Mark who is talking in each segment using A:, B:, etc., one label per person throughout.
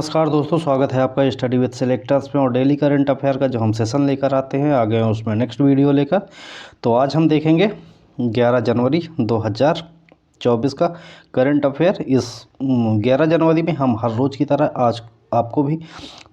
A: नमस्कार दोस्तों, स्वागत है आपका स्टडी विद सिलेक्टर्स में। और डेली करंट अफेयर का जो हम सेशन लेकर आते हैं, आ गए हैं उसमें नेक्स्ट वीडियो लेकर। तो आज हम देखेंगे 11 जनवरी 2024 का करंट अफेयर। इस 11 जनवरी में हम हर रोज़ की तरह आज आपको भी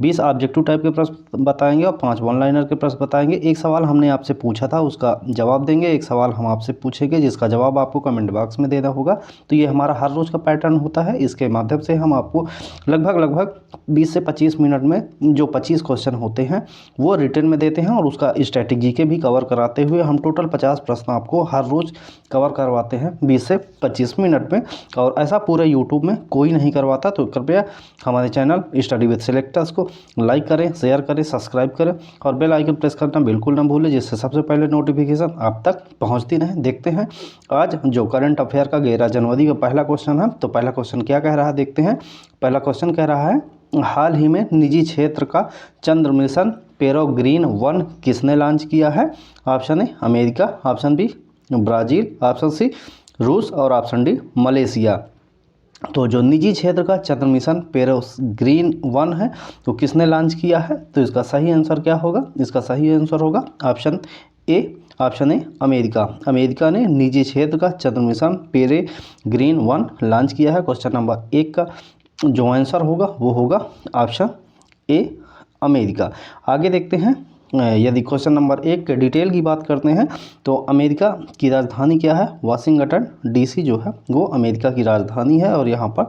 A: 20 ऑब्जेक्टिव टाइप के प्रश्न बताएंगे और 5 वन लाइनर के प्रश्न बताएंगे। एक सवाल हमने आपसे पूछा था, उसका जवाब देंगे। एक सवाल हम आपसे पूछेंगे, जिसका जवाब आपको कमेंट बॉक्स में देना होगा। तो ये हमारा हर रोज़ का पैटर्न होता है। इसके माध्यम से हम आपको लगभग 20 से 25 मिनट में जो 25 क्वेश्चन होते हैं वो रिटर्न में देते हैं, और उसका स्ट्रैटेजी के भी कवर कराते हुए हम टोटल 50 प्रश्न आपको हर रोज़ कवर करवाते हैं 20 से 25 मिनट में। और ऐसा पूरे यूट्यूब में कोई नहीं करवाता। तो कृपया हमारे चैनल स्टडी विद सिलेक्टर्स को लाइक करें, शेयर करें, सब्सक्राइब करें और बेल आइकन प्रेस करना बिल्कुल ना भूलें, जिससे सबसे पहले नोटिफिकेशन आप तक पहुंचती रहे। देखते हैं आज जो करंट अफेयर का 11 जनवरी का पहला क्वेश्चन है। तो पहला क्वेश्चन क्या कह रहा है, देखते हैं। पहला क्वेश्चन कह रहा है, हाल ही में निजी क्षेत्र का चंद्र मिशन पेरेग्रीन-1 किसने लॉन्च किया है? Option A America, option B Brazil, option C रूस और ऑप्शन डी मलेशिया। तो जो निजी क्षेत्र का चंद्र मिशन पेरेग्रीन-1 है तो किसने लॉन्च किया है? तो इसका सही आंसर क्या होगा? इसका सही आंसर होगा ऑप्शन ए अमेरिका। अमेरिका ने निजी क्षेत्र का चंद्र मिशन पेरेग्रीन-1 लॉन्च किया है। क्वेश्चन नंबर 1 का जो आंसर होगा वो होगा ऑप्शन ए अमेरिका। आगे देखते हैं। यदि क्वेश्चन नंबर 1 के डिटेल की बात करते हैं तो अमेरिका की राजधानी क्या है? वाशिंगटन डीसी जो है वो अमेरिका की राजधानी है, और यहाँ पर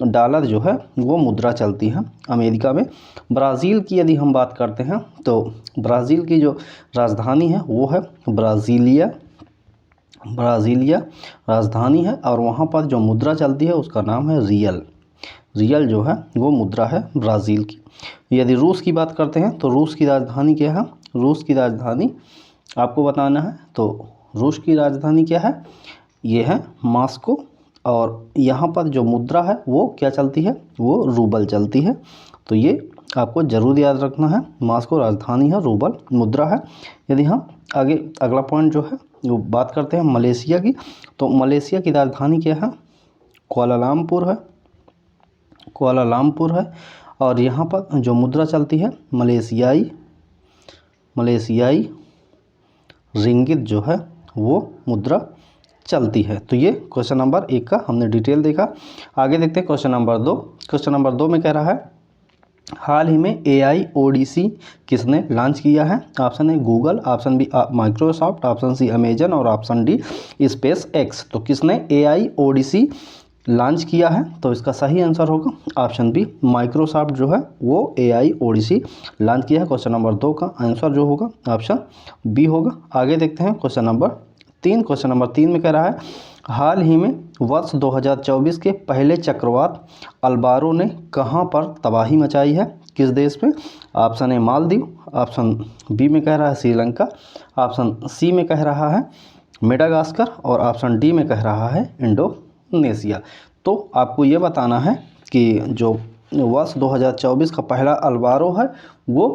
A: डॉलर जो है वो मुद्रा चलती है अमेरिका में। ब्राज़ील की यदि हम बात करते हैं तो ब्राज़ील की जो राजधानी है वो है ब्राज़ीलिया राजधानी है, और वहाँ पर जो मुद्रा चलती है उसका नाम है रियल जो है वो मुद्रा है ब्राज़ील की। यदि रूस की बात करते हैं तो रूस की राजधानी क्या है? रूस की राजधानी आपको बताना है। तो रूस की राजधानी क्या है? ये है मॉस्को, और यहाँ पर जो मुद्रा है वो क्या चलती है? वो रूबल चलती है। तो ये आपको ज़रूर याद रखना है। मॉस्को राजधानी है, रूबल मुद्रा है। यदि हम आगे अगला पॉइंट जो है वो बात करते हैं मलेशिया की, तो मलेशिया की राजधानी क्या है? कुआलालंपुर है, और यहाँ पर जो मुद्रा चलती है मलेशियाई रिंगित जो है वो मुद्रा चलती है। तो ये क्वेश्चन नंबर 1 का हमने डिटेल देखा। आगे देखते हैं क्वेश्चन नंबर 2। क्वेश्चन नंबर 2 में कह रहा है, हाल ही में AI ओडिसी किसने लॉन्च किया है? Option A Google, option B Microsoft, option C Amazon और ऑप्शन डी SpaceX। तो किसने AI ओडिसी लॉन्च किया है? तो इसका सही आंसर होगा ऑप्शन बी माइक्रोसॉफ्ट जो है वो AI ओडिसी लॉन्च किया है। क्वेश्चन नंबर 2 का आंसर जो होगा ऑप्शन बी होगा। आगे देखते हैं क्वेश्चन नंबर 3। क्वेश्चन नंबर 3 में कह रहा है, हाल ही में वर्ष 2024 के पहले चक्रवात अल्बारो ने कहां पर तबाही मचाई है? किस देश में? Option A Maldives, option B में कह रहा है श्रीलंका, ऑप्शन सी में कह रहा है मेडागास्कर और ऑप्शन डी में कह रहा है इंडोनेशिया। तो आपको ये बताना है कि जो वर्ष 2024 का पहला अल्बारो है वो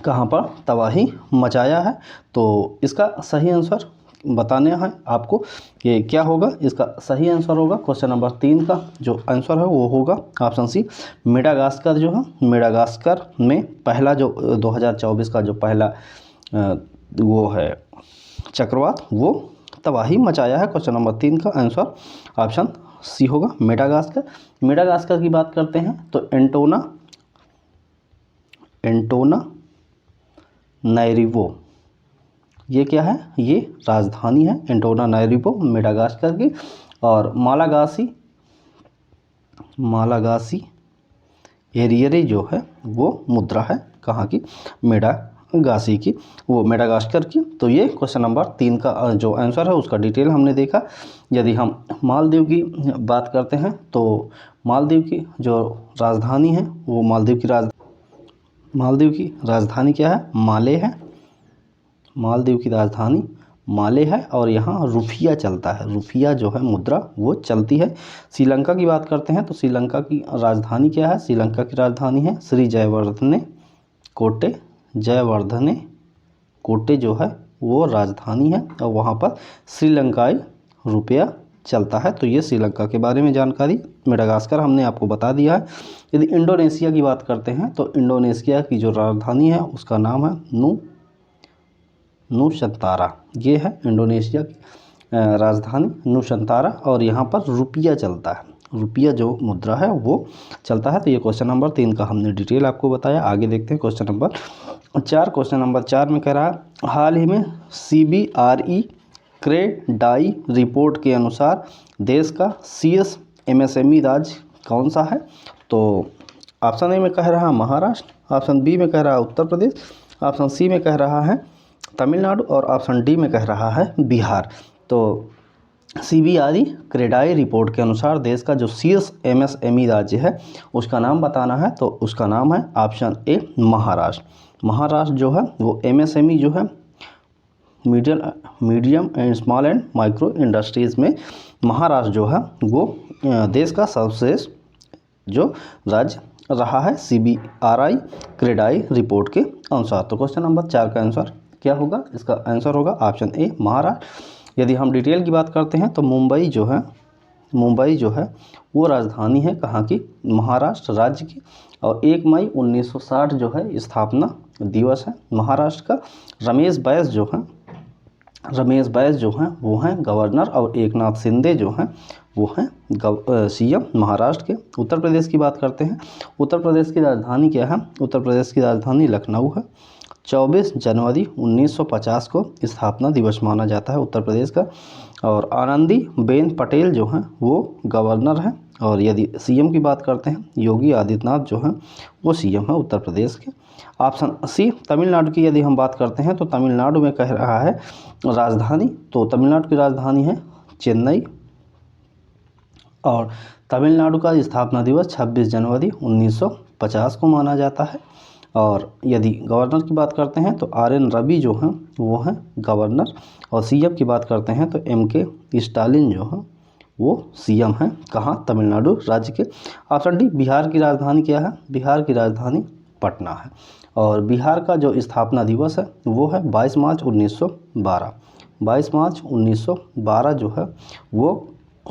A: कहाँ पर तबाही मचाया है। तो इसका सही आंसर बताना है आपको कि क्या होगा। इसका सही आंसर होगा क्वेश्चन नंबर 3 का जो आंसर है वो होगा ऑप्शन सी मेडागास्कर जो है। मेडागास्कर में पहला जो 2024 का जो पहला वो है चक्रवात वो तबाही मचाया है। क्वेश्चन नंबर 3 का आंसर ऑप्शन सी होगा मेडागास्कर की बात करते हैं तो एंटोनानाइरिवो ये क्या है? ये राजधानी है एंटोनानाइरिवो मेडागास्कर की। और मालागासी एरियरे जो है वो मुद्रा है कहाँ की? मेडागासी की, वो मेडागास्कर की। तो ये क्वेश्चन नंबर 3 का जो आंसर है उसका डिटेल हमने देखा। यदि हम मालदीव की बात करते हैं तो मालदीव की जो राजधानी है वो मालदीव की राजधानी क्या है? माले है। मालदीव की राजधानी माले है, और यहाँ रुपया चलता है। रुपया जो है मुद्रा वो चलती है। श्रीलंका की बात करते हैं तो श्रीलंका की राजधानी क्या है? श्रीलंका की राजधानी है श्री जयवर्धने कोटे जो है वो राजधानी है, और वहाँ पर श्रीलंकाई रुपया चलता है। तो ये श्रीलंका के बारे में जानकारी। मेडागास्कर हमने आपको बता दिया है। यदि इंडोनेशिया की बात करते हैं तो इंडोनेशिया की जो राजधानी है उसका नाम है नूशंतारा। ये है इंडोनेशिया की राजधानी नूशंतारा, और यहाँ पर रुपया चलता है। रुपया जो मुद्रा है वो चलता है। तो ये क्वेश्चन नंबर 3 का हमने डिटेल आपको बताया। आगे देखते हैं क्वेश्चन नंबर 4। क्वेश्चन नंबर 4 में कह रहा है हाल ही में CBRE क्रेडाई रिपोर्ट के अनुसार देश का CS MSME राज्य कौन सा है? तो ऑप्शन ए में कह रहा है महाराष्ट्र, ऑप्शन बी में कह रहा है उत्तर प्रदेश, ऑप्शन सी में कह रहा है तमिलनाडु, और ऑप्शन डी में कह रहा है बिहार। तो CBRE क्रेडाई रिपोर्ट के अनुसार देश का जो CS MSME राज्य है उसका नाम बताना है। तो उसका नाम है ऑप्शन ए महाराष्ट्र। महाराष्ट्र जो है वो MSME जो है medium and small and micro industries में महाराष्ट्र जो है वो देश का सर्वश्रेष्ठ जो राज्य रहा है CBRI क्रेडाई रिपोर्ट के अनुसार। तो क्वेश्चन नंबर 4 का आंसर क्या होगा? इसका आंसर होगा ऑप्शन ए महाराष्ट्र। यदि हम डिटेल की बात करते हैं तो मुंबई जो है वो राजधानी है कहाँ की? महाराष्ट्र राज्य की। और 1 मई 1960 जो है स्थापना दिवस है महाराष्ट्र का। रमेश बैस जो हैं वो हैं गवर्नर, और एकनाथ शिंदे जो हैं वो हैं CM महाराष्ट्र के। उत्तर प्रदेश की बात करते हैं। उत्तर प्रदेश की राजधानी क्या है? उत्तर प्रदेश की राजधानी लखनऊ है। 24 जनवरी 1950 को स्थापना दिवस माना जाता है उत्तर प्रदेश का। और आनंदीबेन पटेल जो हैं वो गवर्नर हैं। और यदि CM की बात करते हैं योगी आदित्यनाथ जो हैं वो CM है उत्तर प्रदेश के। ऑप्शन सी तमिलनाडु की यदि हम बात करते हैं तो तमिलनाडु में कह रहा है राजधानी, तो तमिलनाडु की राजधानी है चेन्नई। और तमिलनाडु का स्थापना दिवस 26 जनवरी 1950 को माना जाता है। और यदि गवर्नर की बात करते हैं तो RN रवि जो हैं वो हैं गवर्नर। और CM की बात करते हैं तो MK स्टालिन जो हैं वो CM हैं कहाँ? तमिलनाडु राज्य के। ऑप्शन डी बिहार की राजधानी क्या है? बिहार की राजधानी पटना है। और बिहार का जो स्थापना दिवस है वो है 22 मार्च 1912। 22 मार्च 1912 जो है वो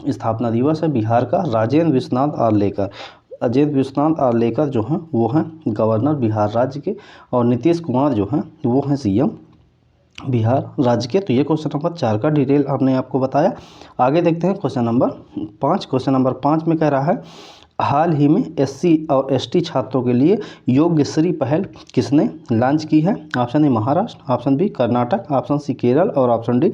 A: स्थापना दिवस है बिहार का। राजेंद्र विश्वनाथ आर्लेकर जो हैं वो हैं गवर्नर बिहार राज्य के। और नीतीश कुमार जो हैं वो हैं CM बिहार राज्य के। तो ये क्वेश्चन नंबर 4 का डिटेल हमने आपको बताया। आगे देखते हैं क्वेश्चन नंबर 5। क्वेश्चन नंबर 5 में कह रहा है हाल ही में SC और ST छात्रों के लिए योग्यश्री पहल किसने लॉन्च की है? Option A Maharashtra, option B Karnataka, option C Kerala, और ऑप्शन डी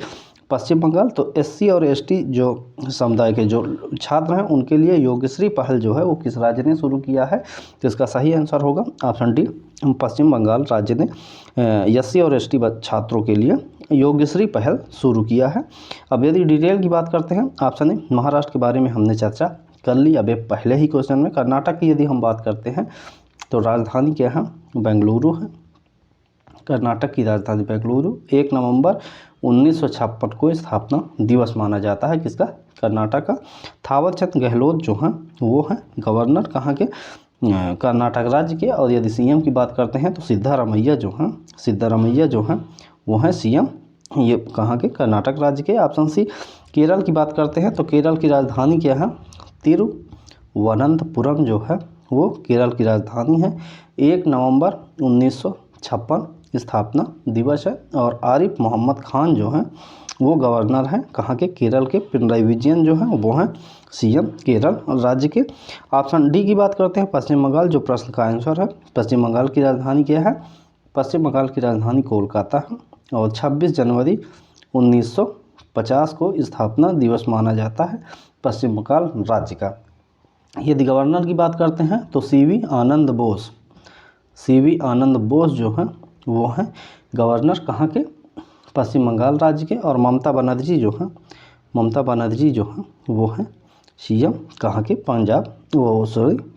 A: पश्चिम बंगाल। तो SC और ST जो समुदाय के जो छात्र हैं उनके लिए योग्यश्री पहल जो है वो किस राज्य ने शुरू किया है? तो इसका सही आंसर होगा ऑप्शन डी पश्चिम बंगाल राज्य ने SC और ST छात्रों के लिए योग्यश्री पहल शुरू किया है। अब यदि डिटेल की बात करते हैं ऑप्शन ए महाराष्ट्र के बारे में हमने चर्चा कर ली अभी पहले ही क्वेश्चन में। कर्नाटक की यदि हम बात करते हैं तो राजधानी क्या है? बेंगलुरु है। कर्नाटक की राजधानी बेंगलुरु। 1 नवंबर 1956 को स्थापना दिवस माना जाता है किसका? कर्नाटक का। थावर चंद गहलोत जो हैं वो हैं गवर्नर कहाँ के? कर्नाटक राज्य के। और यदि CM की बात करते हैं तो सिद्धारमैया जो हैं वो हैं CM ये कहाँ के? कर्नाटक राज्य के। ऑप्शन सी केरल की बात करते हैं तो केरल की राजधानी क्या है? तिरुवनंतपुरम जो है वो केरल की राजधानी है। 1 नवंबर 1956 स्थापना दिवस है। और आरिफ मोहम्मद खान जो हैं वो गवर्नर हैं कहाँ के? केरल के। पिनराई विजयन जो हैं वो हैं CM केरल राज्य के। ऑप्शन डी की बात करते हैं पश्चिम बंगाल, जो प्रश्न का आंसर है। पश्चिम बंगाल की राजधानी क्या है? पश्चिम बंगाल की राजधानी कोलकाता है। और 26 जनवरी 1950 को स्थापना दिवस माना जाता है पश्चिम बंगाल राज्य का। यदि गवर्नर की बात करते हैं तो CV आनंद बोस जो हैं वो हैं गवर्नर कहाँ के? पश्चिम बंगाल राज्य के। और ममता बनर्जी जो हैं वो हैं CM कहाँ के?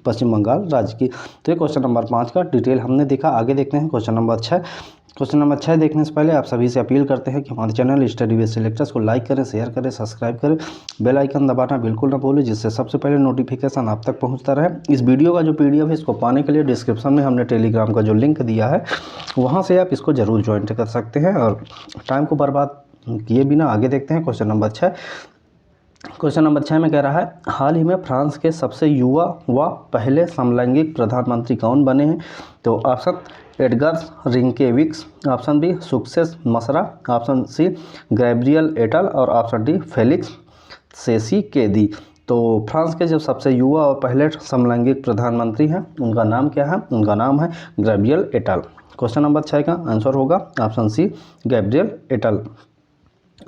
A: पश्चिम बंगाल राज्य की। तो ये क्वेश्चन नंबर 5 का डिटेल हमने देखा। आगे देखते हैं क्वेश्चन नंबर 6। क्वेश्चन नंबर 6 देखने से पहले आप सभी से अपील करते हैं कि हमारे चैनल स्टडी विद सिलेक्टर्स को लाइक करें, शेयर करें, सब्सक्राइब करें, बेल आइकन दबाना बिल्कुल ना भूलें, जिससे सबसे पहले नोटिफिकेशन आप तक पहुंचता रहे। इस वीडियो का जो PDF है इसको पाने के लिए डिस्क्रिप्शन में हमने टेलीग्राम का जो लिंक दिया है वहाँ से आप इसको ज़रूर ज्वाइन कर सकते हैं। और टाइम को बर्बाद किए बिना आगे देखते हैं क्वेश्चन नंबर 6। क्वेश्चन नंबर 6 में कह रहा है हाल ही में फ्रांस के सबसे युवा व पहले समलैंगिक प्रधानमंत्री कौन बने हैं? तो option Edgars Rinkevics, option B Succes Masra, option C Gabriel Attal और ऑप्शन डी फेलिक्स सेसी-केदी। तो फ्रांस के जो सबसे युवा और पहले समलैंगिक प्रधानमंत्री हैं उनका नाम क्या है? उनका नाम है गैब्रियल एटल। क्वेश्चन नंबर 6 का आंसर होगा ऑप्शन सी गैब्रियल एटल।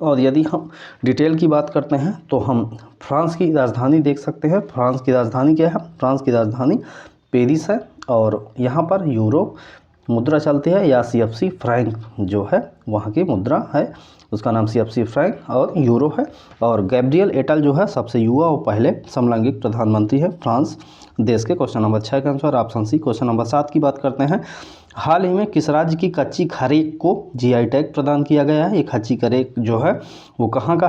A: और यदि हम डिटेल की बात करते हैं तो हम फ्रांस की राजधानी देख सकते हैं। फ्रांस की राजधानी क्या है? फ्रांस की राजधानी पेरिस है और यहाँ पर यूरो मुद्रा चलती है या CFC फ्रैंक जो है वहाँ की मुद्रा है, उसका नाम CFC फ्रैंक और यूरो है। और गैब्रियल एटल जो है सबसे युवा और पहले समलैंगिक प्रधानमंत्री है फ्रांस देश के। क्वेश्चन नंबर 6 का answer option C. Question number 7 की बात करते हैं। हाल ही में किस राज्य की कच्ची खरेक को GI टैग प्रदान किया गया है? ये कच्ची खरेक जो है वो कहाँ का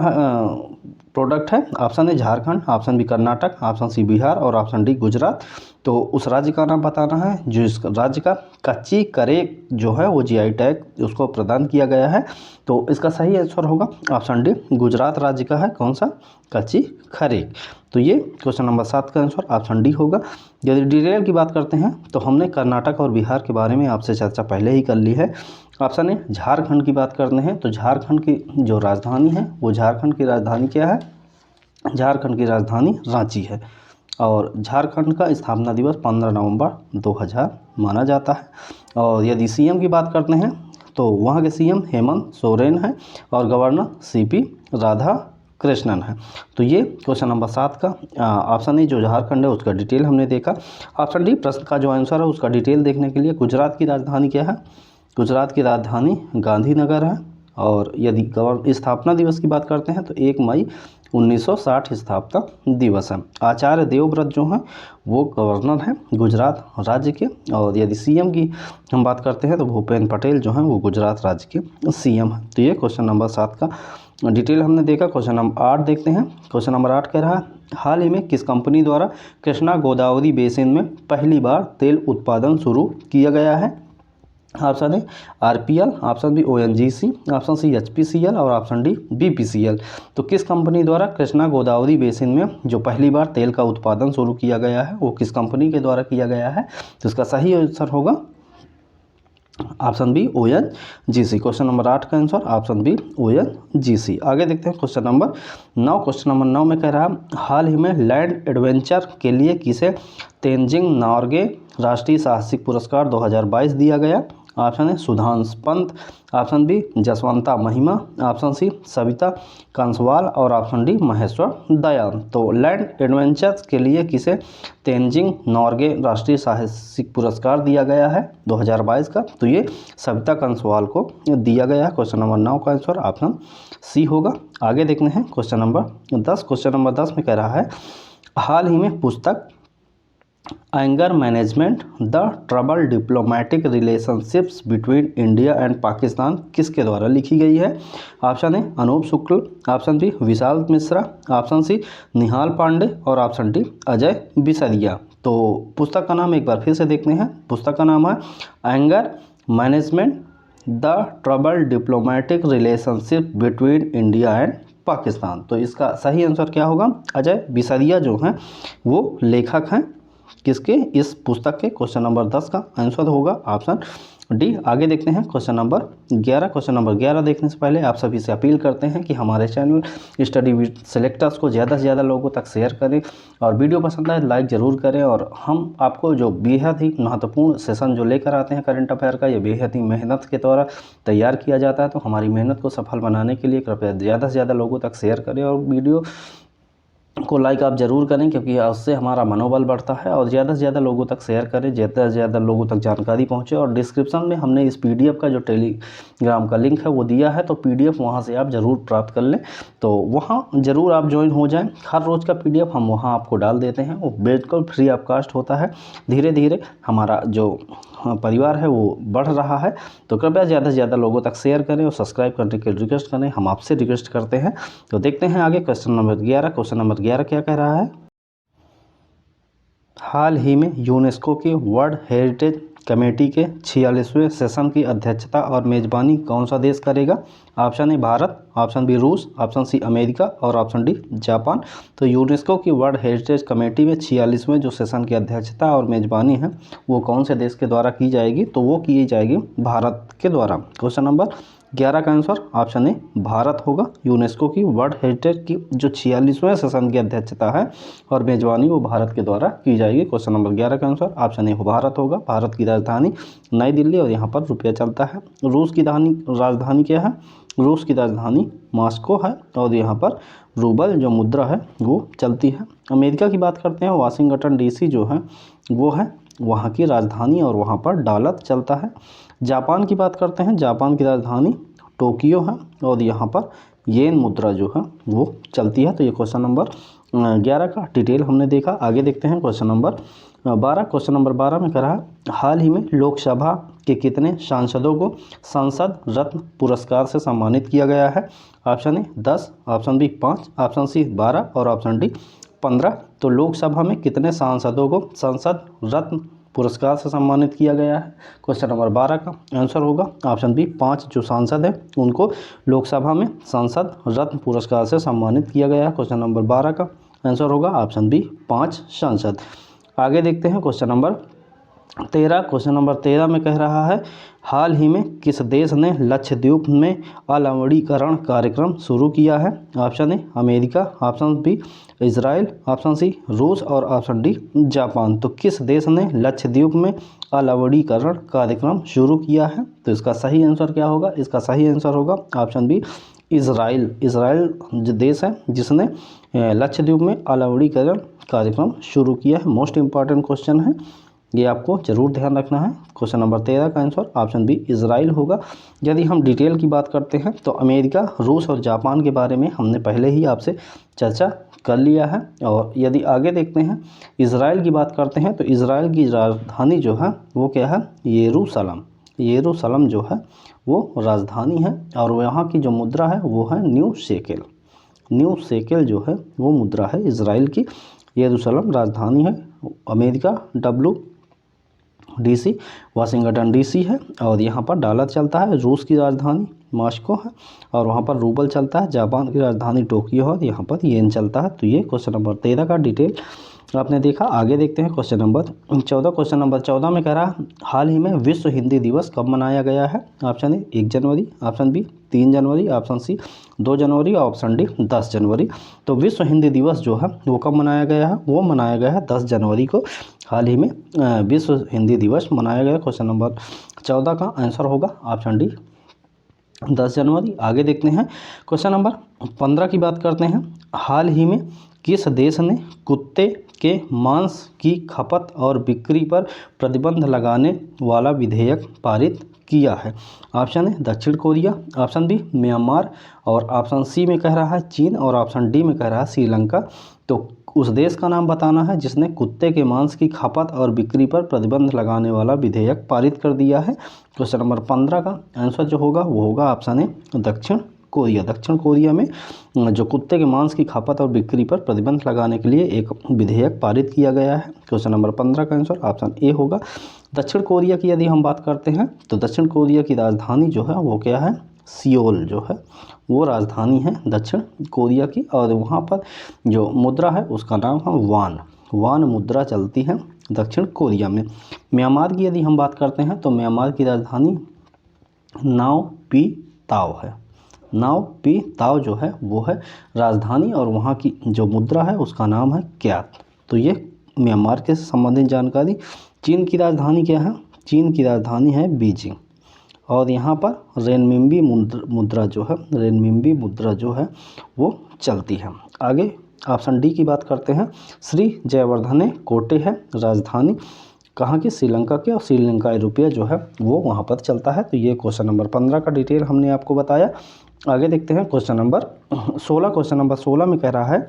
A: प्रोडक्ट है? Option A Jharkhand, option B Karnataka, option C Bihar और ऑप्शन डी गुजरात। तो उस राज्य का नाम बताना है जो इस राज्य का कच्ची खरेक जो है वो GI टैग उसको प्रदान किया गया है। तो इसका सही आंसर होगा ऑप्शन डी, गुजरात राज्य का है कौन सा? कच्ची खरेक। तो ये क्वेश्चन नंबर 7 का आंसर ऑप्शन डी होगा। यदि डिटेल की बात करते हैं तो हमने कर्नाटक और बिहार के बारे में आपसे चर्चा पहले ही कर ली है। ऑप्शन ए झारखंड की बात करते हैं तो झारखंड की जो राजधानी है वो झारखंड की राजधानी क्या है? झारखंड की राजधानी रांची है और झारखंड का स्थापना दिवस 15 नवंबर 2000 माना जाता है। और यदि CM की बात करते हैं तो वहाँ के CM हेमंत सोरेन है और गवर्नर CP राधाकृष्णन है। तो ये क्वेश्चन नंबर 7 का ऑप्शन ए जो झारखंड है उसका डिटेल हमने देखा। ऑप्शन डी प्रश्न का जो आंसर है उसका डिटेल देखने के लिए गुजरात की राजधानी क्या है? गुजरात की राजधानी गांधीनगर है। और यदि स्थापना दिवस की बात करते हैं तो 1 मई 1960 स्थापना दिवस है। आचार्य देवव्रत जो हैं वो गवर्नर हैं गुजरात राज्य के। और यदि CM की हम बात करते हैं तो भूपेंद्र पटेल जो हैं वो गुजरात राज्य के CM हैं। तो ये क्वेश्चन नंबर 7 का डिटेल हमने देखा। क्वेश्चन नंबर 8 देखते हैं। क्वेश्चन नंबर 8 कह रहा है हाल ही में किस कंपनी द्वारा कृष्णा गोदावरी बेसिन में पहली बार तेल उत्पादन शुरू किया गया है? Option A RPL, option B ONGC, option C HPCL और ऑप्शन डी BPCL। तो किस कंपनी द्वारा कृष्णा गोदावरी बेसिन में जो पहली बार तेल का उत्पादन शुरू किया गया है वो किस कंपनी के द्वारा किया गया है? तो इसका सही आंसर होगा option B ONGC। Question number 8 का आंसर ऑप्शन बी ONGC। आगे देखते हैं क्वेश्चन नंबर 9। क्वेश्चन नंबर 9 में कह रहा है हाल ही में लैंड एडवेंचर के लिए किसे तेंजिंग नॉर्गे राष्ट्रीय साहसिक पुरस्कार 2022 दिया गया? ऑप्शन है सुधांश पंत, ऑप्शन बी जसवंता महिमा, ऑप्शन सी सविता कंसवाल और ऑप्शन डी महेश्वर दयाल। तो लैंड एडवेंचर के लिए किसे तेंजिंग नॉर्गे राष्ट्रीय साहसिक पुरस्कार दिया गया है 2022 का? तो ये सविता कंसवाल को दिया गया है। क्वेश्चन नंबर 9 का आंसर ऑप्शन सी होगा। आगे देखते हैं क्वेश्चन नंबर 10। क्वेश्चन नंबर 10 में कह रहा है हाल ही में पुस्तक anger management the trouble diplomatic relationships between India and Pakistan किसके द्वारा लिखी गई है? Option A Anoop Shukla, option B Vishal Mishra, option C Nihal Pande और ऑप्शन डी अजय बिसरिया। तो पुस्तक का नाम एक बार फिर से देखते हैं। पुस्तक का नाम है anger management the trouble diplomatic relationship between India and Pakistan. तो इसका सही आंसर क्या होगा? अजय बिसरिया जो हैं वो लेखक हैं किसके? इस पुस्तक के। क्वेश्चन नंबर 10 का आंसर होगा ऑप्शन डी। आगे देखते हैं क्वेश्चन नंबर 11। क्वेश्चन नंबर 11 देखने से पहले आप सभी से अपील करते हैं कि हमारे चैनल स्टडी विद सेलेक्टर्स को ज़्यादा से ज़्यादा लोगों तक शेयर करें और वीडियो पसंद आए लाइक ज़रूर करें। और हम आपको जो बेहद ही महत्वपूर्ण सेशन जो लेकर आते हैं करंट अफेयर का, ये बेहद ही मेहनत के द्वारा तैयार किया जाता है। तो हमारी मेहनत को सफल बनाने के लिए कृपया ज़्यादा से ज़्यादा लोगों तक शेयर करें और वीडियो को लाइक आप ज़रूर करें क्योंकि उससे हमारा मनोबल बढ़ता है। और ज़्यादा से ज़्यादा लोगों तक शेयर करें, ज़्यादा से ज़्यादा लोगों तक जानकारी पहुंचे। और डिस्क्रिप्शन में हमने इस PDF का जो टेलीग्राम का लिंक है वो दिया है, तो PDF वहां से आप ज़रूर प्राप्त कर लें। तो वहां ज़रूर आप ज्वाइन हो जाएं। हर रोज़ का PDF हम वहां आपको डाल देते हैं, वो बिल्कुल फ्री ऑफ कास्ट होता है। धीरे धीरे हमारा जो परिवार है वो बढ़ रहा है। तो कृपया ज़्यादा से ज़्यादा लोगों तक शेयर करें और सब्सक्राइब करने की रिक्वेस्ट करें, हम आपसे रिक्वेस्ट करते हैं। तो देखते हैं आगे क्वेश्चन नंबर 11। क्वेश्चन नंबर 11 क्या कह रहा है? हाल ही में यूनेस्को के वर्ल्ड हेरिटेज कमेटी के 46वें सेशन की अध्यक्षता और मेज़बानी कौन सा देश करेगा? Option A Bharat, option B रूस, ऑप्शन सी अमेरिका और ऑप्शन डी जापान। तो यूनेस्को की वर्ल्ड हेरिटेज कमेटी में 46वें जो सेशन की अध्यक्षता और मेज़बानी है वो कौन से देश के द्वारा की जाएगी? तो वो की जाएगी भारत के द्वारा। क्वेश्चन नंबर 11 का आंसर ऑप्शन ए भारत होगा। यूनेस्को की वर्ल्ड हेरिटेज की जो 46वें सेशन की अध्यक्षता है और मेजबानी वो भारत के द्वारा की जाएगी। क्वेश्चन नंबर 11 का आंसर ऑप्शन ए भारत होगा। भारत की राजधानी नई दिल्ली और यहाँ पर रुपया चलता है। रूस की राजधानी क्या है? रूस की राजधानी मॉस्को है और यहाँ पर रूबल जो मुद्रा है वो चलती है। अमेरिका की बात करते हैं, वाशिंगटन डीसी जो है वो है वहाँ की राजधानी और वहाँ पर डॉलर चलता है। जापान की बात करते हैं, जापान की राजधानी टोक्यो है और यहाँ पर येन मुद्रा जो है वो चलती है। तो ये क्वेश्चन नंबर 11 का डिटेल हमने देखा। आगे देखते हैं क्वेश्चन नंबर 12। क्वेश्चन नंबर 12 में कह रहा है हाल ही में लोकसभा के कितने सांसदों को संसद रत्न पुरस्कार से सम्मानित किया गया है? Option A 10, option B 5, option C 12 और ऑप्शन डी 15। तो लोकसभा में कितने सांसदों को संसद रत्न पुरस्कार से सम्मानित किया गया है? क्वेश्चन नंबर 12 का आंसर होगा ऑप्शन बी 5 जो सांसद हैं उनको लोकसभा में संसद रत्न पुरस्कार से सम्मानित किया गया है। क्वेश्चन नंबर 12 का आंसर होगा ऑप्शन बी 5 सांसद। आगे देखते हैं क्वेश्चन नंबर 13। क्वेश्चन नंबर 13 में कह रहा है हाल ही में किस देश ने लक्षद्वीप में अलवणीकरण कार्यक्रम शुरू किया है? Option A America, option B Israel, option C रूस और ऑप्शन डी जापान। तो किस देश ने लक्षद्वीप में अलवणीकरण कार्यक्रम शुरू किया है? तो इसका सही आंसर क्या होगा? इसका सही आंसर होगा ऑप्शन बी इजराइल। इजराइल जो देश है जिसने लक्षद्वीप में अलवणीकरण कार्यक्रम शुरू किया है। मोस्ट इंपॉर्टेंट क्वेश्चन है, ये आपको जरूर ध्यान रखना है। क्वेश्चन नंबर 13 का आंसर ऑप्शन बी इजराइल होगा। यदि हम डिटेल की बात करते हैं तो अमेरिका, रूस और जापान के बारे में हमने पहले ही आपसे चर्चा कर लिया है। और यदि आगे देखते हैं इजराइल की बात करते हैं तो इजराइल की राजधानी जो है वो क्या है? यरूशलेम। यरूशलेम जो है वो राजधानी है और यहाँ की जो मुद्रा है वो है न्यू शेकेल। न्यू शेकेल जो है वो मुद्रा है इजराइल की। यरूशलेम राजधानी है। अमेरिका DC वाशिंगटन DC है और यहाँ पर डॉलर चलता है। रूस की राजधानी मॉस्को है और वहाँ पर रूबल चलता है। जापान की राजधानी टोक्यो है और यहाँ पर येन चलता है। तो ये क्वेश्चन नंबर 13 का डिटेल आपने देखा। आगे देखते हैं क्वेश्चन नंबर 14। क्वेश्चन नंबर 14 में कह रहा है हाल ही में विश्व हिंदी दिवस कब मनाया गया है? ऑप्शन ए 1 जनवरी, ऑप्शन बी 3 जनवरी, ऑप्शन सी 2 जनवरी और ऑप्शन डी 10 जनवरी। तो विश्व हिंदी दिवस जो है वो कब मनाया गया है? वो मनाया गया है 10 जनवरी को। हाल ही में विश्व हिंदी दिवस मनाया गया। क्वेश्चन नंबर 14 का आंसर होगा ऑप्शन डी 10 जनवरी। आगे देखते हैं क्वेश्चन नंबर 15 की बात करते हैं हाल ही में किस देश ने कुत्ते के मांस की खपत और बिक्री पर प्रतिबंध लगाने वाला विधेयक पारित किया है? ऑप्शन ए दक्षिण कोरिया, ऑप्शन बी म्यांमार और ऑप्शन सी में कह रहा है चीन और ऑप्शन डी में कह रहा है श्रीलंका। तो उस देश का नाम बताना है जिसने कुत्ते के मांस की खपत और बिक्री पर प्रतिबंध लगाने वाला विधेयक पारित कर दिया है। क्वेश्चन नंबर 15 का आंसर जो होगा वो होगा ऑप्शन ए दक्षिण कोरिया। दक्षिण कोरिया में जो कुत्ते के मांस की खपत और बिक्री पर प्रतिबंध लगाने के लिए एक विधेयक पारित किया गया है। क्वेश्चन नंबर 15 का आंसर ऑप्शन ए होगा। दक्षिण कोरिया की यदि हम बात करते हैं तो दक्षिण कोरिया की राजधानी जो है वो क्या है? सियोल जो है वो राजधानी है दक्षिण कोरिया की। और वहाँ पर जो मुद्रा है उसका नाम है वान मुद्रा चलती है दक्षिण कोरिया में। म्यांमार की यदि हम बात करते हैं तो म्यांमार की राजधानी नाओ पी ताओ है। नाओ पी ताओ जो है वो है राजधानी और वहाँ की जो मुद्रा है उसका नाम है क्यात। तो ये म्यांमार के संबंधित जानकारी। चीन की राजधानी क्या है? चीन की राजधानी है बीजिंग और यहाँ पर रेनमिंबी मुद्रा जो है वो चलती है। आगे ऑप्शन डी की बात करते हैं श्री जयवर्धने कोटे है राजधानी कहाँ की? श्रीलंका के और श्रीलंकाई रुपया जो है वो वहाँ पर चलता है। तो ये क्वेश्चन नंबर 15 का डिटेल हमने आपको बताया। आगे देखते हैं क्वेश्चन नंबर 16। क्वेश्चन नंबर 16 में कह रहा है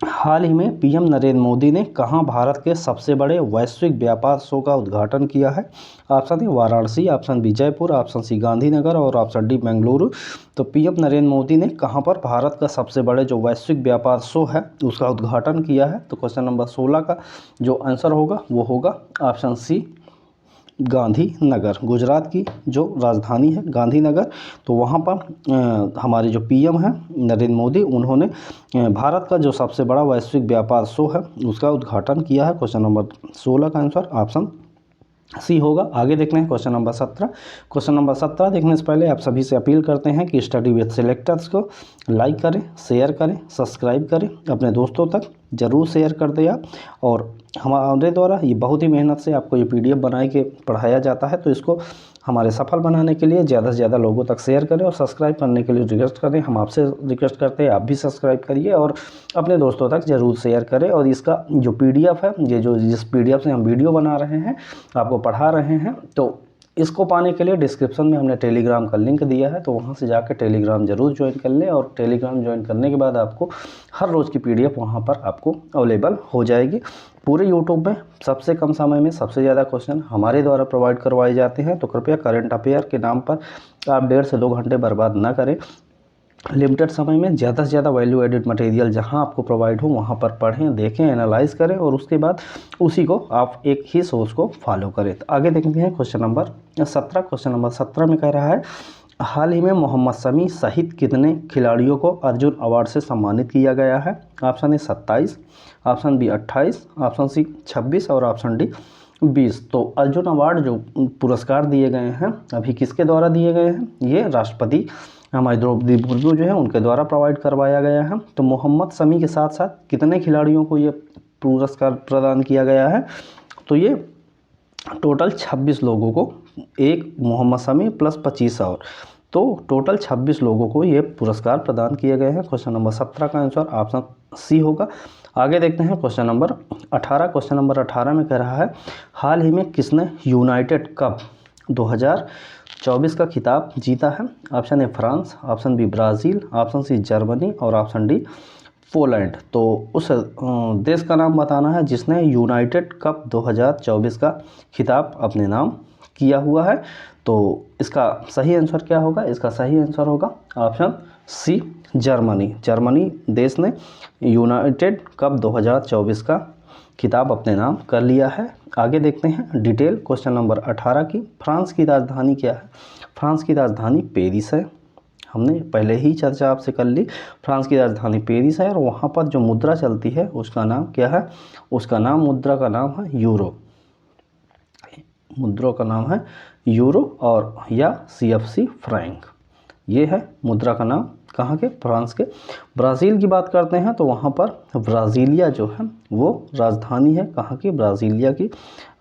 A: हाल ही में पीएम नरेंद्र मोदी ने कहाँ भारत के सबसे बड़े वैश्विक व्यापार शो का उद्घाटन किया है? Option A Varanasi, option B Jaipur, option C Gandhinagar और ऑप्शन डी बेंगलुरु। तो पीएम नरेंद्र मोदी ने कहाँ पर भारत का सबसे बड़े जो वैश्विक व्यापार शो है उसका उद्घाटन किया है? तो क्वेश्चन नंबर 16 का जो आंसर होगा वो होगा ऑप्शन सी गांधीनगर। गुजरात की जो राजधानी है गांधीनगर, तो वहाँ पर हमारे जो पीएम हैं नरेंद्र मोदी, उन्होंने भारत का जो सबसे बड़ा वैश्विक व्यापार शो है उसका उद्घाटन किया है। क्वेश्चन नंबर 16 का आंसर ऑप्शन सी होगा। आगे देखते हैं क्वेश्चन नंबर 17। क्वेश्चन नंबर 17 देखने से पहले आप सभी से अपील करते हैं कि स्टडी विद सिलेक्टर्स को लाइक करें, शेयर करें, सब्सक्राइब करें, अपने दोस्तों तक ज़रूर शेयर कर दें आप। और हमारे द्वारा ये बहुत ही मेहनत से आपको ये पीडीएफ बना के पढ़ाया जाता है, तो इसको हमारे सफल बनाने के लिए ज़्यादा से ज़्यादा लोगों तक शेयर करें और सब्सक्राइब करने के लिए रिक्वेस्ट करें। हम आपसे रिक्वेस्ट करते हैं आप भी सब्सक्राइब करिए और अपने दोस्तों तक ज़रूर शेयर करें। और इसका जो पीडीएफ है, ये जो जिस पीडीएफ से हम वीडियो बना रहे हैं, आपको पढ़ा रहे हैं, तो इसको पाने के लिए डिस्क्रिप्शन में हमने टेलीग्राम का लिंक दिया है, तो वहाँ से जाकर टेलीग्राम ज़रूर ज्वाइन कर लें। और टेलीग्राम ज्वाइन करने के बाद आपको हर रोज़ की पीडीएफ वहाँ पर आपको अवेलेबल हो जाएगी। पूरे यूट्यूब में सबसे कम समय में सबसे ज़्यादा क्वेश्चन हमारे द्वारा प्रोवाइड करवाए जाते हैं, तो कृपया करंट अफेयर के नाम पर आप 1.5 से 2 घंटे बर्बाद ना करें। लिमिटेड समय में ज़्यादा से ज़्यादा वैल्यू एडिड मटेरियल जहां आपको प्रोवाइड हो वहां पर पढ़ें, देखें, एनालाइज करें और उसके बाद उसी को आप एक ही सोर्स को फॉलो करें। तो आगे देखते हैं क्वेश्चन नंबर 17। क्वेश्चन नंबर 17 में कह रहा है, हाल ही में मोहम्मद शमी सहित कितने खिलाड़ियों को अर्जुन अवार्ड से सम्मानित किया गया है? Option A 27, option B 28, option C 26 और ऑप्शन डी 20। तो अर्जुन अवार्ड जो पुरस्कार दिए गए हैं अभी किसके द्वारा दिए गए हैं? ये राष्ट्रपति हमारी द्रौपदी मुर्मू जो है उनके द्वारा प्रोवाइड करवाया गया है। तो मोहम्मद शमी के साथ साथ कितने खिलाड़ियों को ये पुरस्कार प्रदान किया गया है? तो ये टोटल 26 लोगों को, एक मोहम्मद शमी प्लस 25 और, तो टोटल 26 लोगों को ये पुरस्कार प्रदान किए गए हैं। क्वेश्चन नंबर 17 का आंसर ऑप्शन सी होगा। आगे देखते हैं क्वेश्चन नंबर 18। क्वेश्चन नंबर 18 में कह रहा है, हाल ही में किसने यूनाइटेड कप 2024 का खिताब जीता है? Option A France, option B Brazil, option C Germany और ऑप्शन डी पोलैंड। तो उस देश का नाम बताना है जिसने यूनाइटेड कप 2024 का खिताब अपने नाम किया हुआ है। तो इसका सही आंसर क्या होगा? इसका सही आंसर होगा ऑप्शन सी जर्मनी। जर्मनी देश ने यूनाइटेड कप 2024 का खिताब अपने नाम कर लिया है। आगे देखते हैं डिटेल क्वेश्चन नंबर 18 की। फ्रांस की राजधानी क्या है? फ्रांस की राजधानी पेरिस है। हमने पहले ही चर्चा आपसे कर ली। फ्रांस की राजधानी पेरिस है और वहाँ पर जो मुद्रा चलती है उसका नाम क्या है? उसका नाम, मुद्रा का नाम है यूरो। मुद्रा का नाम है यूरो और या CFC फ्रैंक। ये है मुद्रा का नाम कहाँ के? फ्रांस के। ब्राज़ील की बात करते हैं तो वहाँ पर ब्राज़ीलिया जो है वो राजधानी है कहाँ की? ब्राज़ीलिया की,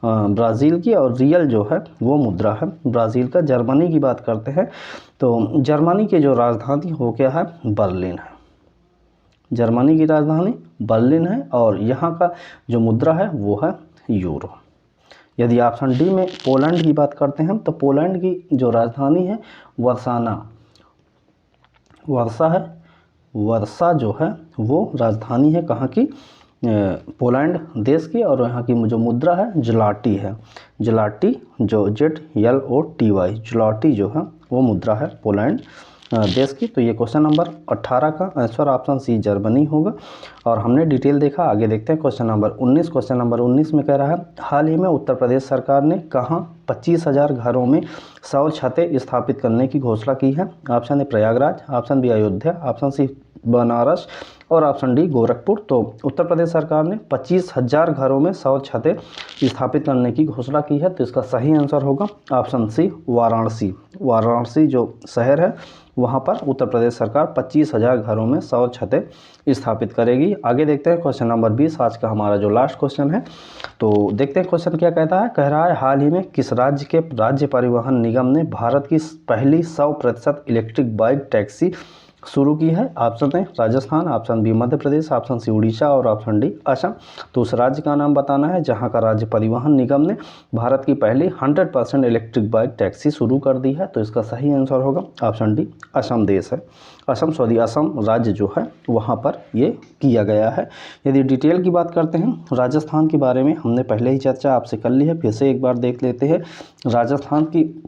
A: ब्राज़ील की। और रियल जो है वो मुद्रा है ब्राज़ील का। जर्मनी की बात करते हैं तो जर्मनी की जो राजधानी हो क्या है? बर्लिन है। जर्मनी की राजधानी बर्लिन है और यहाँ का जो मुद्रा है वो है यूरो। यदि ऑप्शन डी में पोलैंड की बात करते हैं तो पोलैंड की जो राजधानी है वर्सा है। वर्सा जो है वो राजधानी है कहाँ की? पोलैंड देश की। और यहाँ की जो मुद्रा है जलाटी है। जलाटी जो ZLOTY, जलाटी जो है वो मुद्रा है पोलैंड देश की। तो ये क्वेश्चन नंबर 18 का आंसर ऑप्शन सी जर्मनी होगा। और हमने डिटेल देखा। आगे देखते हैं क्वेश्चन नंबर 19। क्वेश्चन नंबर 19 में कह रहा है, हाल ही में उत्तर प्रदेश सरकार ने कहाँ 25,000 घरों में सौर छतें स्थापित करने की घोषणा की है? Option A Prayagraj, option B Ayodhya, option C Banaras और ऑप्शन डी गोरखपुर। तो उत्तर प्रदेश सरकार ने 25,000 घरों में सौर छतें स्थापित करने की घोषणा की है। तो इसका सही आंसर होगा ऑप्शन सी वाराणसी। वाराणसी जो शहर है वहाँ पर उत्तर प्रदेश सरकार 25,000 घरों में सौर छतें स्थापित करेगी। आगे देखते हैं क्वेश्चन नंबर 20, आज का हमारा जो लास्ट क्वेश्चन है। तो देखते हैं क्वेश्चन क्या कहता है। कह रहा है, हाल ही में किस राज्य के राज्य परिवहन निगम ने भारत की पहली 100% इलेक्ट्रिक बाइक टैक्सी शुरू की है? Option A Rajasthan, option B Madhya Pradesh, option C Orissa और ऑप्शन डी असम। तो उस राज्य का नाम बताना है जहां का राज्य परिवहन निगम ने भारत की पहली 100% इलेक्ट्रिक बाइक टैक्सी शुरू कर दी है। तो इसका सही आंसर होगा ऑप्शन डी असम देश है। असम राज्य जो है वहाँ पर ये किया गया है। यदि डिटेल की बात करते हैं राजस्थान के बारे में हमने पहले ही चर्चा आपसे कर ली है, फिर से एक बार देख लेते हैं। राजस्थान की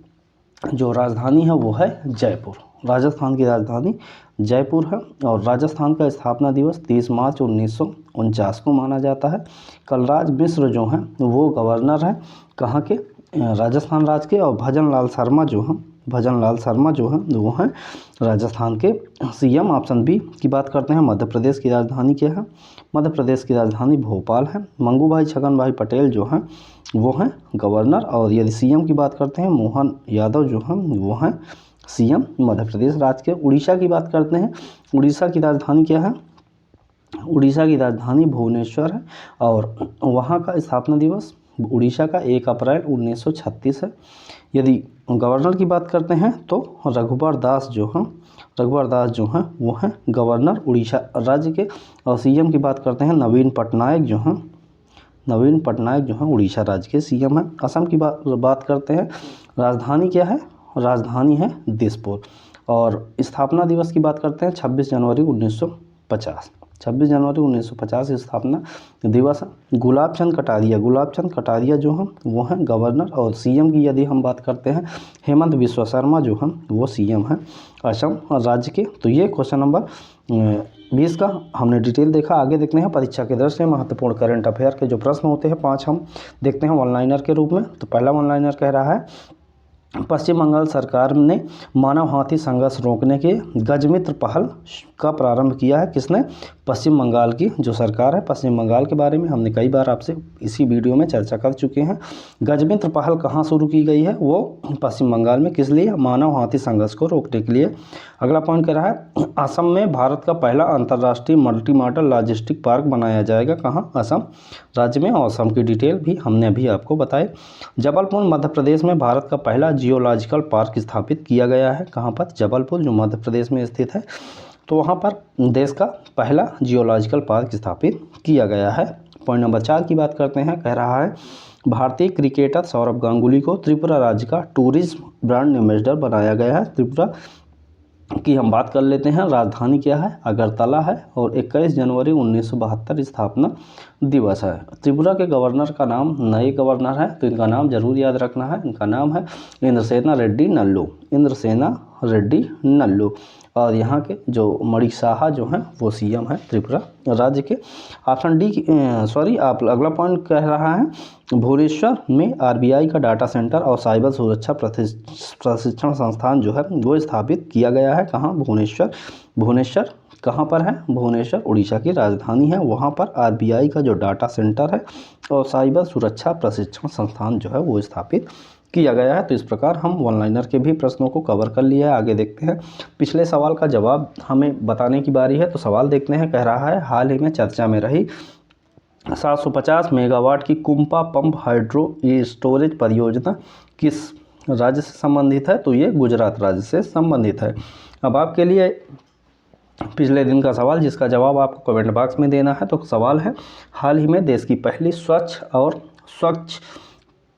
A: जो राजधानी है वो है जयपुर। राजस्थान की राजधानी जयपुर है और राजस्थान का स्थापना दिवस 30 मार्च 1949 को माना जाता है। कलराज मिश्र जो हैं वो गवर्नर हैं कहाँ के? राजस्थान राज्य के, और भजन लाल शर्मा जो हैं वो हैं राजस्थान के सीएम। ऑप्शन बी की बात करते हैं, मध्य प्रदेश की राजधानी क्या है? मध्य प्रदेश की राजधानी भोपाल है। मंगू भाई छगन भाई पटेल जो हैं वो हैं गवर्नर। और यदि सीएम की बात करते हैं, मोहन यादव जो हैं वो हैं सीएम मध्य प्रदेश राज्य के। उड़ीसा की बात करते हैं, उड़ीसा की राजधानी क्या है? उड़ीसा की राजधानी भुवनेश्वर है। और वहाँ का स्थापना दिवस उड़ीसा का 1 अप्रैल 1936 है। यदि गवर्नर की बात करते हैं तो रघुबर दास जो हैं वो हैं गवर्नर उड़ीसा राज्य के। और सीएम की बात करते हैं, नवीन पटनायक जो हैं उड़ीसा राज्य के सीएम हैं। असम की बात करते हैं, राजधानी क्या है? राजधानी है दिसपुर। और स्थापना दिवस की बात करते हैं, 26 जनवरी 1950। 26 जनवरी 1950 स्थापना दिवस है। गुलाब चंद कटारिया जो हैं वो हैं गवर्नर। और सीएम की यदि हम बात करते हैं, हेमंत बिस्वा शर्मा जो हैं वो सीएम हैं असम राज्य के। तो ये क्वेश्चन नंबर 20 का हमने डिटेल देखा। आगे देखते हैं परीक्षा के दृष्टि से महत्वपूर्ण करंट अफेयर के जो प्रश्न होते हैं 5 हम देखते हैं वन लाइनर के रूप में। तो पहला वन लाइनर कह रहा है, पश्चिम बंगाल सरकार ने मानव हाथी संघर्ष रोकने के गजमित्र पहल का प्रारंभ किया है। किसने? पश्चिम बंगाल की जो सरकार है। पश्चिम बंगाल के बारे में हमने कई बार आपसे इसी वीडियो में चर्चा कर चुके हैं। गजमित्र पहल कहाँ शुरू की गई है? वो पश्चिम बंगाल में। किस लिए? मानव हाथी संघर्ष को रोकने के लिए। अगला पॉइंट कह रहा है, असम में भारत का पहला अंतर्राष्ट्रीय मल्टी मॉडल लॉजिस्टिक पार्क बनाया जाएगा। कहाँ? असम राज्य में। और असम की डिटेल भी हमने अभी आपको बताए। जबलपुर मध्य प्रदेश में भारत का पहला जियोलॉजिकल पार्क स्थापित किया गया है। कहाँ पर? जबलपुर जो मध्य प्रदेश में स्थित है। तो वहाँ पर देश का पहला जियोलॉजिकल पार्क स्थापित किया गया है। पॉइंट नंबर 4 की बात करते हैं, कह रहा है, भारतीय क्रिकेटर सौरभ गांगुली को त्रिपुरा राज्य का टूरिज्म ब्रांड एम्बेसडर बनाया गया है। त्रिपुरा की हम बात कर लेते हैं, राजधानी क्या है? अगरतला है। और 21 जनवरी 1972 स्थापना दिवस है। त्रिपुरा के गवर्नर का नाम, नए गवर्नर है तो इनका नाम जरूर याद रखना है। इनका नाम है इंद्रसेना रेड्डी नल्लू। और यहाँ के जो मणि साहा जो हैं वो सीएम है त्रिपुरा राज्य के। ऑप्शन डी अगला पॉइंट कह रहा है, भुवनेश्वर में आरबीआई का डाटा सेंटर और साइबर सुरक्षा प्रशिक्षण संस्थान जो है वो स्थापित किया गया है। कहाँ? भुवनेश्वर कहाँ पर है? भुवनेश्वर उड़ीसा की राजधानी है। वहाँ पर आरबीआई का जो डाटा सेंटर है और साइबर सुरक्षा प्रशिक्षण संस्थान जो है वो स्थापित किया गया है। तो इस प्रकार हम वन लाइनर के भी प्रश्नों को कवर कर लिया है। आगे देखते हैं, पिछले सवाल का जवाब हमें बताने की बारी है। तो सवाल देखते हैं, कह रहा है, हाल ही में चर्चा में रही 750 मेगावाट की कुंपा पंप हाइड्रो स्टोरेज परियोजना किस राज्य से संबंधित है? तो ये गुजरात राज्य से संबंधित है। अब आपके लिए पिछले दिन का सवाल जिसका जवाब आपको कमेंट बॉक्स में देना है। तो सवाल है, हाल ही में देश की पहली स्वच्छ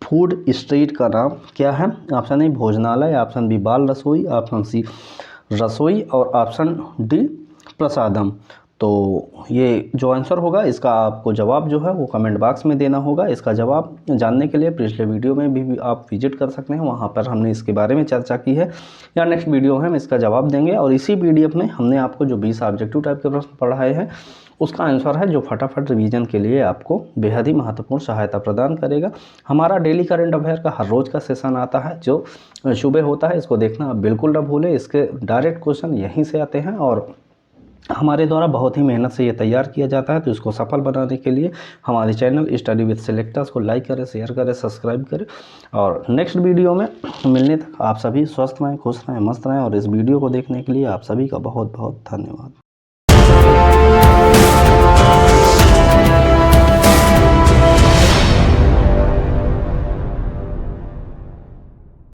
A: फूड स्ट्रीट का नाम क्या है? ऑप्शन ए भोजनालय, ऑप्शन बी बाल रसोई, ऑप्शन सी रसोई और ऑप्शन डी प्रसादम। तो ये जो आंसर होगा इसका आपको जवाब जो है वो कमेंट बॉक्स में देना होगा। इसका जवाब जानने के लिए पिछले वीडियो में भी आप विजिट कर सकते हैं, वहाँ पर हमने इसके बारे में चर्चा की है। या नेक्स्ट वीडियो में हम इसका जवाब देंगे। और इसी पीडीएफ में हमने आपको जो 20 ऑब्जेक्टिव टाइप के प्रश्न पढ़ाए हैं उसका आंसर है जो फटाफट रिवीजन के लिए आपको बेहद ही महत्वपूर्ण सहायता प्रदान करेगा। हमारा डेली करंट अफेयर का हर रोज़ का सेशन आता है जो सुबह होता है, इसको देखना आप बिल्कुल न भूलें। इसके डायरेक्ट क्वेश्चन यहीं से आते हैं और हमारे द्वारा बहुत ही मेहनत से ये तैयार किया जाता है। तो इसको सफल बनाने के लिए हमारे चैनल स्टडी विद सेलेक्टर्स को लाइक करें, शेयर करें, सब्सक्राइब करें। और नेक्स्ट वीडियो में मिलने तक आप सभी स्वस्थ रहें, खुश रहें, मस्त रहें। और इस वीडियो को देखने के लिए आप सभी का बहुत बहुत धन्यवाद।